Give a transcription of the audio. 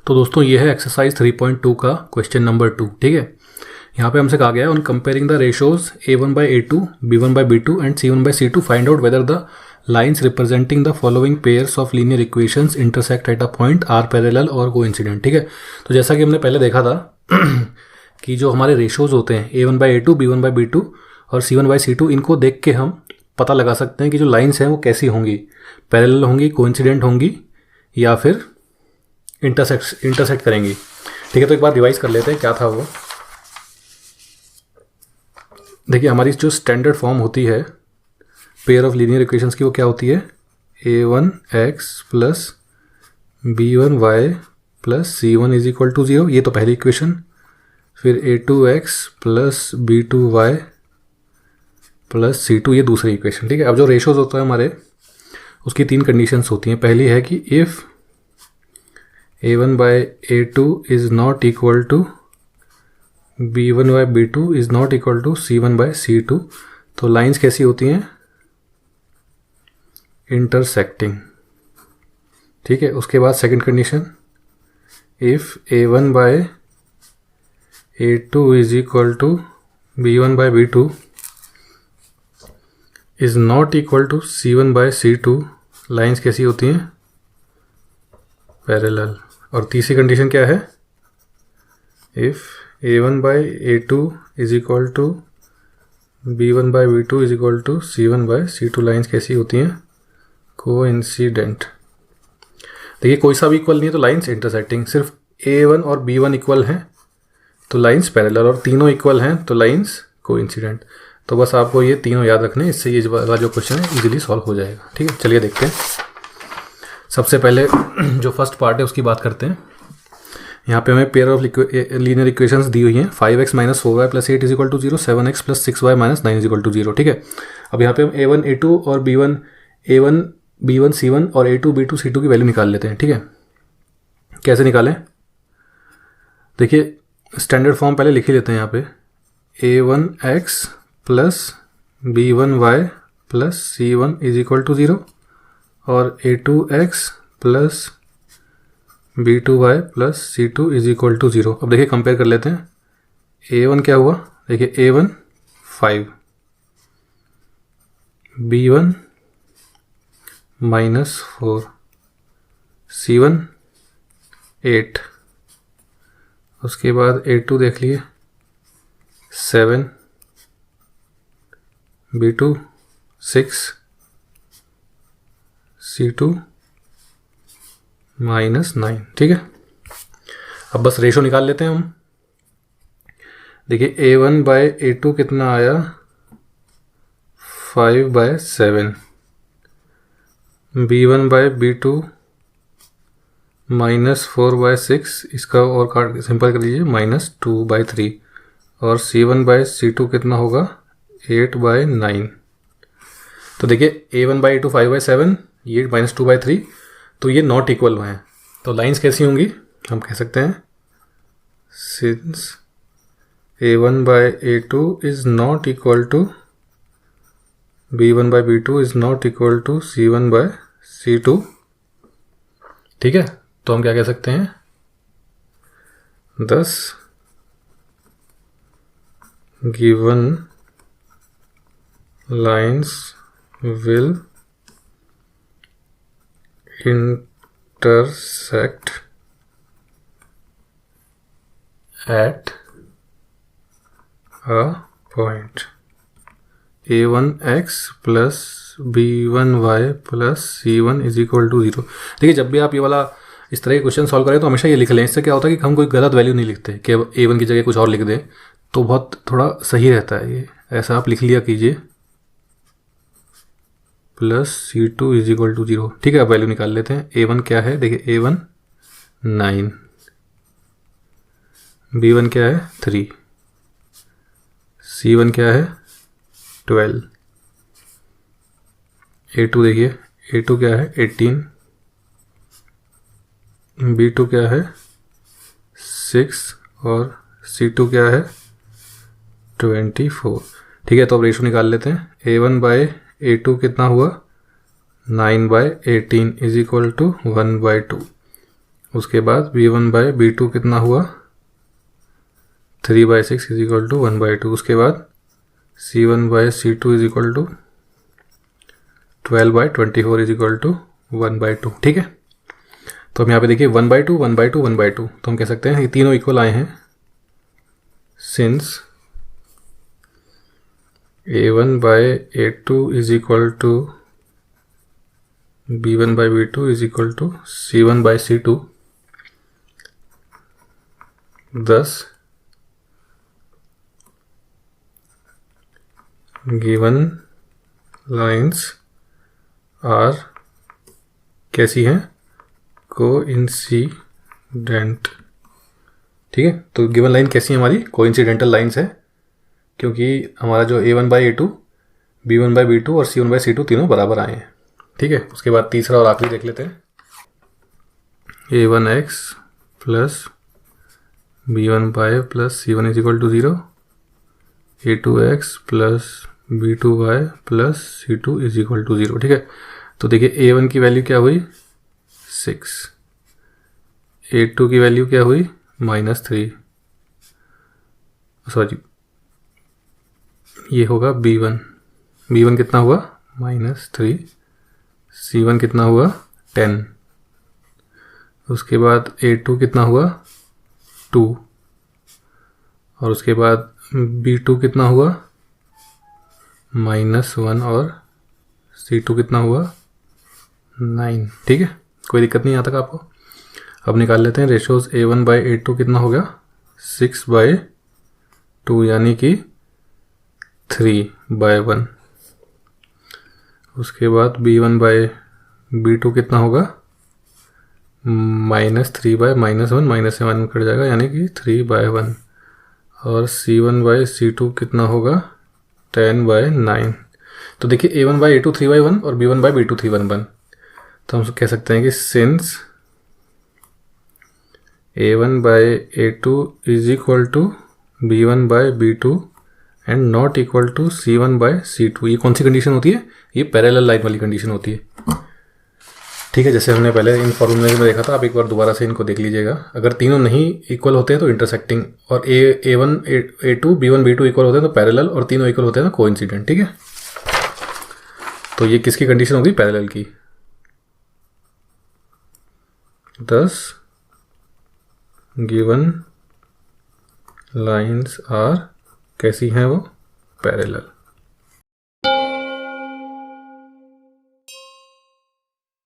तो दोस्तों ये है एक्सरसाइज 3.2 का क्वेश्चन नंबर 2। ठीक है, यहाँ पे हमसे कहा गया है on comparing the ratios A1/A2, B1/B2 and C1/C2 find out whether the lines representing the following pairs of linear equations intersect at a point are parallel और कोइंसिडेंट। ठीक है, तो जैसा कि हमने पहले देखा था कि जो हमारे रेशोज होते हैं A1/A2, B1/B2 और C1/C2, इनको देख के हम पता लगा सकते हैं कि जो लाइन्स हैं वो कैसी होंगी, पैरेलल होंगी, कोइंसिडेंट होंगी या फिर इंटरसेक्ट करेंगी। ठीक है, तो एक बार रिवाइज कर लेते हैं क्या था वो। देखिए हमारी जो स्टैंडर्ड फॉर्म होती है पेयर ऑफ लीनियर इक्वेशंस की, वो क्या होती है, A1x plus B1y plus C1 is equal to 0, ये तो पहली इक्वेशन। फिर A2x plus B2y plus C2, ये दूसरी इक्वेशन। ठीक है, अब जो रेशोज होता है हमारे, उसकी तीन कंडीशंस होती हैं। पहली है कि if A1/A2 is not equal to B1/B2 is not equal to C1/C2, तो लाइंस कैसी होती हैं, इंटरसेक्टिंग। ठीक है, उसके बाद second condition, if A1/A2 is equal to B1/B2 is not equal to C1/C2, lines कैसी होती हैं, पैरेलल। और तीसरी कंडीशन क्या है, if A1/A2 is equal to B1/B2 is equal to C1/C2, lines कैसी होती हैं, कोइंसिडेंट। देखिए कोई सा भी इक्वल नहीं है तो लाइंस इंटरसेक्टिंग, सिर्फ A1 और B1 इक्वल हैं तो लाइंस पैरेलल, और तीनों इक्वल हैं तो लाइंस कोइंसिडेंट। तो बस आपको ये तीनों याद रखने, इससे ये वाला जो क्वेश्चन है इजीली सॉल्व हो जाएगा। ठीक है, चलिए देखते हैं। सबसे पहले जो फर्स्ट पार्ट है उसकी बात करते हैं। यहाँ पे हमें पेयर ऑफ लीनियर इक्वेशंस दी हुई हैं, 5x minus 4y plus 8 is equal to 0, 7x plus 6y minus 9 is equal to 0। ठीक है, अब यहाँ पे हम A1, A2 और B1, C1 और A2, B2, C2 की वैल्यू निकाल लेते हैं। ठीक है, कैसे निकालें, देखिए स्टैंडर्ड फॉर्म पहले लिख ही लेते हैं। यहाँ पे A1x plus B1y plus C1 is equal to 0 और A2x plus B2y plus C2 is equal to 0। अब देखिए कंपेयर कर लेते हैं। A1 क्या हुआ, देखिए A1 5, B1 -4, C1 8, उसके बाद A2 देख लिए 7, B2 6, C2 -9। ठीक है, अब बस रेशो निकाल लेते हैं हम। देखिए A1/A2 कितना आया, 5/7, B1/B2 -4/6, इसका और काट सिंपल कर लीजिए, -2/3, और C1/C2 कितना होगा, 8/9। तो देखिए A1/A2 5/7, ये -2/3, तो ये नॉट इक्वल हैं। तो लाइंस कैसी होंगी, हम कह सकते हैं since A1/A2 is not equal to B1/B2 is not equal to C1/C2। ठीक है, तो हम क्या कह सकते हैं, thus given lines will intersect at a point A1x plus B1y plus C1 is equal to 0। देखिए जब भी आप ये वाला इस तरह के क्वेश्चन सॉल्व करें तो हमेशा ये लिख लें। इससे क्या होता है कि हम कोई गलत वैल्यू नहीं लिखते कि A1 की जगह कुछ और लिख दें, तो बहुत थोड़ा सही रहता है। ये ऐसा आप लिख लिया कीजिए, plus C2 is equal to 0। ठीक है, अब वैल्यू निकाल लेते हैं। A1 क्या है, देखिए A1 9, B1 क्या है 3, C1 क्या है 12, A2 देखिए A2 क्या है 18, B2 क्या है 6 और C2 क्या है 24। ठीक है, तो अब रेशो निकाल लेते हैं। A1/A2 कितना हुआ, 9/18 इज इक्वल टू 1/2। उसके बाद B1 बाय B2 कितना हुआ 3/6 इज इक्वल टू 1/2। उसके बाद C1 by C2 is equal to 12/24 is equal to 1/2। ठीक है, तो हम यहाँ पे देखिए 1/2 1/2 1/2, तो हम कह सकते हैं ये तीनों इक्वल आए हैं since A1 by A2 is equal to B1 by B2 is equal to C1 by C2। thus given lines are कैसी हैं कोइंसिडेंट। ठीक है, तो गिवन लाइन कैसी है हमारी कोइंसिडेंटल लाइंस है, क्योंकि हमारा जो A1 by A2 B1 by B2 और C1 बाई C2 तीनों बराबर आए हैं। ठीक है, उसके बाद तीसरा और आखिरी देख लेते हैं। A1x plus B1 by plus C1 is equal to 0, A2x plus B2y plus C2 is equal to 0। ठीक है, तो देखिए A1 की वैल्यू क्या हुई 6, A2 की वैल्यू क्या हुई -3, सॉरी ये होगा B1 कितना हुआ -3, C1 कितना हुआ 10, उसके बाद A2 कितना हुआ 2, और उसके बाद B2 कितना हुआ -1 और C2 कितना हुआ 9। ठीक है, कोई दिक्कत नहीं यहाँ तक आपको। अब निकाल लेते हैं रेशोज A1 बाई A2 कितना हो गया 6/2 यानी कि 3/1। उसके बाद B1 बाई B2 कितना होगा -3 बाय -1 -1 कट जाएगा यानी कि 3/1, और C1 बाई C2 कितना होगा 10/9। तो देखिए A1 बाई A2 3/1 और B1 बाई B2 3/1, तो हम कह सकते हैं कि since A1 by A2 is equal to B1 by B2 and not equal to C1 by C2। ये कौन सी कंडीशन होती है, ये पैरेलल लाइन वाली कंडीशन होती है। ठीक है, जैसे हमने पहले इन फॉर्मूले में देखा था, आप एक बार दोबारा से इनको देख लीजिएगा। अगर तीनों नहीं इक्वल होते हैं तो इंटरसेक्टिंग, और A1 A2 B1 B2 equal होते हैं तो पैरेलल, और तीनों इक्वल होते हैं तो कोइंसिडेंट। ठीक है, तो ये किसकी कंडीशन होगी पैरेलल की। thus given lines are कैसी हैं वो पैरेलल।